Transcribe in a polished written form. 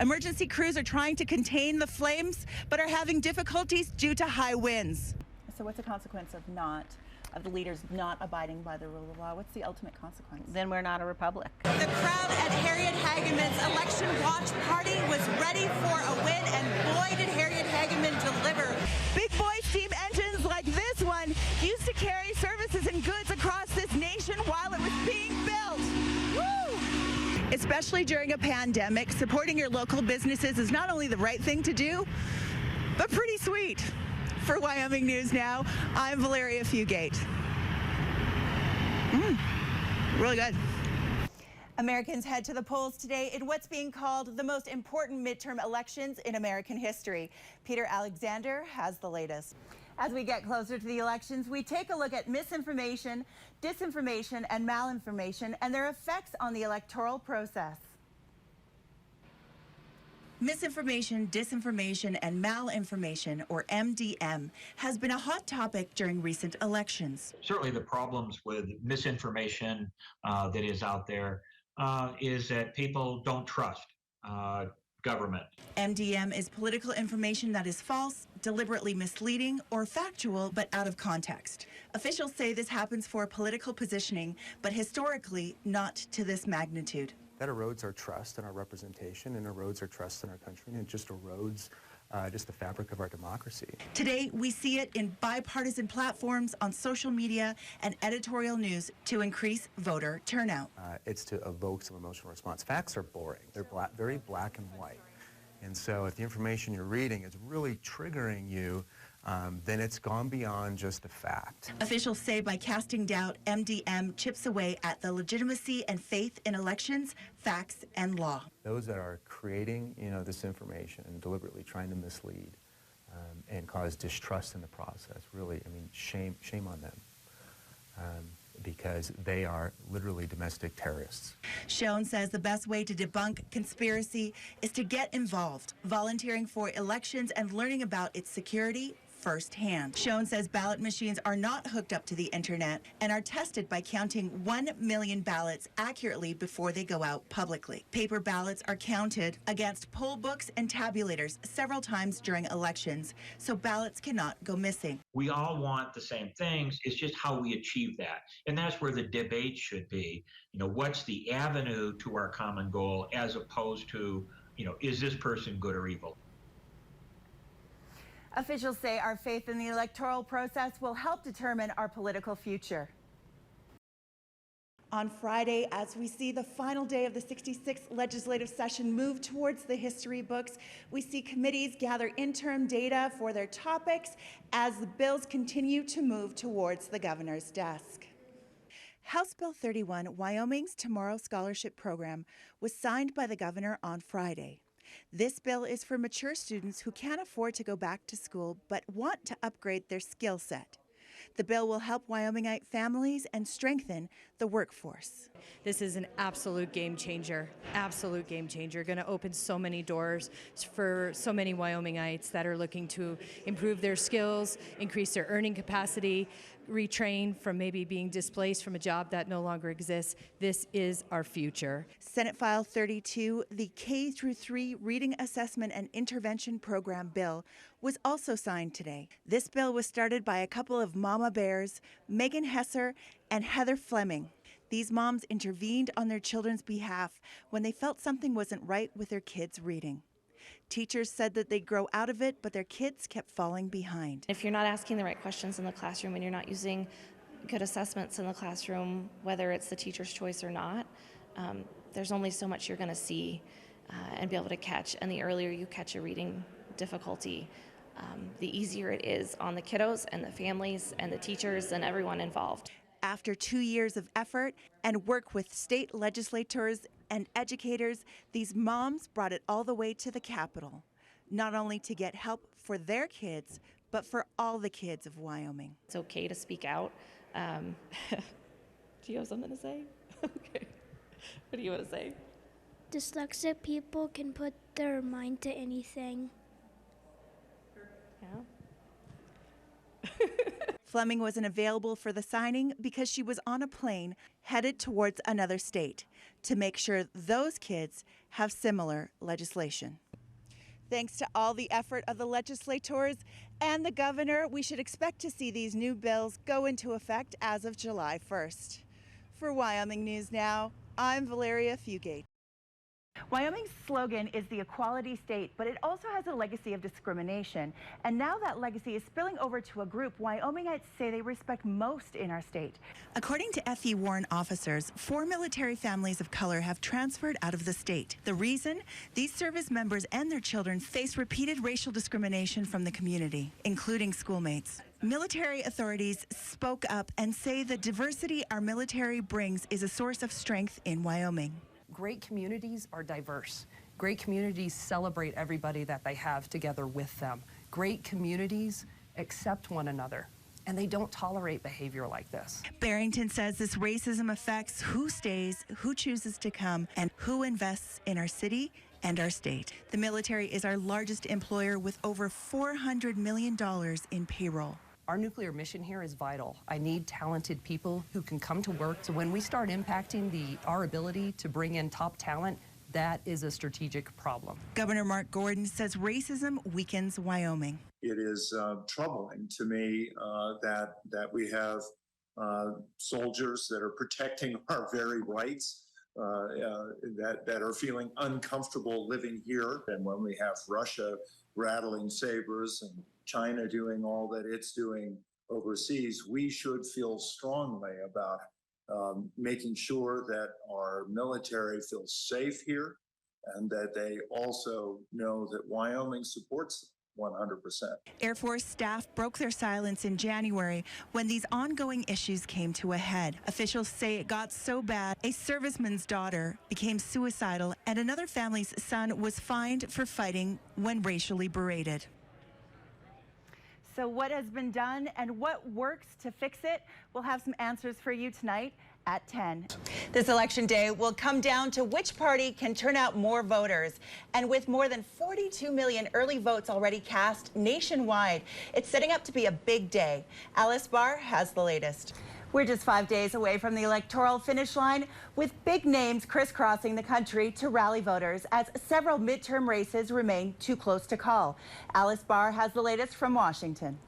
Emergency crews are trying to contain the flames, but are having difficulties due to high winds. So what's the consequence of the leaders not abiding by the rule of law? What's the ultimate consequence? Then we're not a republic. The crowd at Harriet Hageman's election watch party was ready for a win, and boy did Harriet Hageman deliver. Big boy steam engines like this one used to carry services and goods across this nation while it was being built. Woo! Especially during a pandemic, supporting your local businesses is not only the right thing to do, but pretty sweet. For Wyoming News Now, I'm Valeria Fugate. Really good. Americans head to the polls today in what's being called the most important midterm elections in American history. Peter Alexander has the latest. As we get closer to the elections, we take a look at misinformation, disinformation, and malinformation and their effects on the electoral process. Misinformation, disinformation, and malinformation, or MDM, has been a hot topic during recent elections. Certainly the problems with misinformation that is out there is that people don't trust government. MDM is political information that is false, deliberately misleading, or factual but out of context. Officials say this happens for political positioning, but historically not to this magnitude. That erodes our trust in our representation and erodes our trust in our country, and it just erodes just the fabric of our democracy. Today, we see it in bipartisan platforms on social media and editorial news to increase voter turnout. It's to evoke some emotional response. Facts are boring. They're very black and white. And so if the information you're reading is really triggering you, then it's gone beyond just a fact. Officials say by casting doubt, MDM chips away at the legitimacy and faith in elections, facts, and law. Those that are creating, this information and deliberately trying to mislead and cause distrust in the process, really, shame on them. Because they are literally domestic terrorists. Schoen says the best way to debunk conspiracy is to get involved, volunteering for elections and learning about its security firsthand. Schoen says ballot machines are not hooked up to the internet and are tested by counting 1 million ballots accurately before they go out publicly. Paper ballots are counted against poll books and tabulators several times during elections, so ballots cannot go missing. We all want the same things. It's just how we achieve that. And that's where the debate should be. What's the avenue to our common goal as opposed to, is this person good or evil? Officials say our faith in the electoral process will help determine our political future. On Friday, as we see the final day of the 66th legislative session move towards the history books, we see committees gather interim data for their topics as the bills continue to move towards the governor's desk. House Bill 31, Wyoming's Tomorrow Scholarship Program, was signed by the governor on Friday. This bill is for mature students who can't afford to go back to school but want to upgrade their skill set. The bill will help Wyomingite families and strengthen the workforce. This is an absolute game changer, going to open so many doors for so many Wyomingites that are looking to improve their skills, increase their earning capacity, retrain from maybe being displaced from a job that no longer exists. This is our future. Senate File 32, the K-3 Reading Assessment and Intervention Program bill, was also signed today. This bill was started by a couple of mama bears, Megan Hesser and Heather Fleming. These moms intervened on their children's behalf when they felt something wasn't right with their kids' reading. Teachers said that they'd grow out of it, but their kids kept falling behind. If you're not asking the right questions in the classroom and you're not using good assessments in the classroom, whether it's the teacher's choice or not, there's only so much you're going to see and be able to catch. And the earlier you catch a reading difficulty, the easier it is on the kiddos and the families and the teachers and everyone involved. After 2 years of effort and work with state legislators and educators, these moms brought it all the way to the Capitol, not only to get help for their kids, but for all the kids of Wyoming. It's okay to speak out. Do you have something to say? Okay. What do you want to say? Dyslexic people can put their mind to anything. Yeah. Fleming wasn't available for the signing because she was on a plane headed towards another state to make sure those kids have similar legislation. Thanks to all the effort of the legislators and the governor, we should expect to see these new bills go into effect as of July 1st. For Wyoming News Now, I'm Valeria Fugate. Wyoming's slogan is the equality state, but it also has a legacy of discrimination. And now that legacy is spilling over to a group Wyomingites say they respect most in our state. According to FE Warren officers, 4 military families of color have transferred out of the state. The reason? These service members and their children face repeated racial discrimination from the community, including schoolmates. Military authorities spoke up and say the diversity our military brings is a source of strength in Wyoming. Great communities are diverse. Great communities celebrate everybody that they have together with them. Great communities accept one another, and they don't tolerate behavior like this. Barrington says this racism affects who stays, who chooses to come, and who invests in our city and our state. The military is our largest employer with over $400 million in payroll. Our nuclear mission here is vital. I need talented people who can come to work. So when we start impacting our ability to bring in top talent, that is a strategic problem. Governor Mark Gordon says racism weakens Wyoming. It is troubling to me that we have soldiers that are protecting our very rights, that are feeling uncomfortable living here. And when we have Russia rattling sabers and China doing all that it's doing overseas, we should feel strongly about making sure that our military feels safe here and that they also know that Wyoming supports them 100%. Air Force staff broke their silence in January when these ongoing issues came to a head. Officials say it got so bad, a serviceman's daughter became suicidal and another family's son was fined for fighting when racially berated. So what has been done and what works to fix it? We'll have some answers for you tonight at 10. This election day will come down to which party can turn out more voters. And with more than 42 million early votes already cast nationwide, it's setting up to be a big day. Alice Barr has the latest. We're just 5 days away from the electoral finish line, with big names crisscrossing the country to rally voters as several midterm races remain too close to call. Alice Barr has the latest from Washington.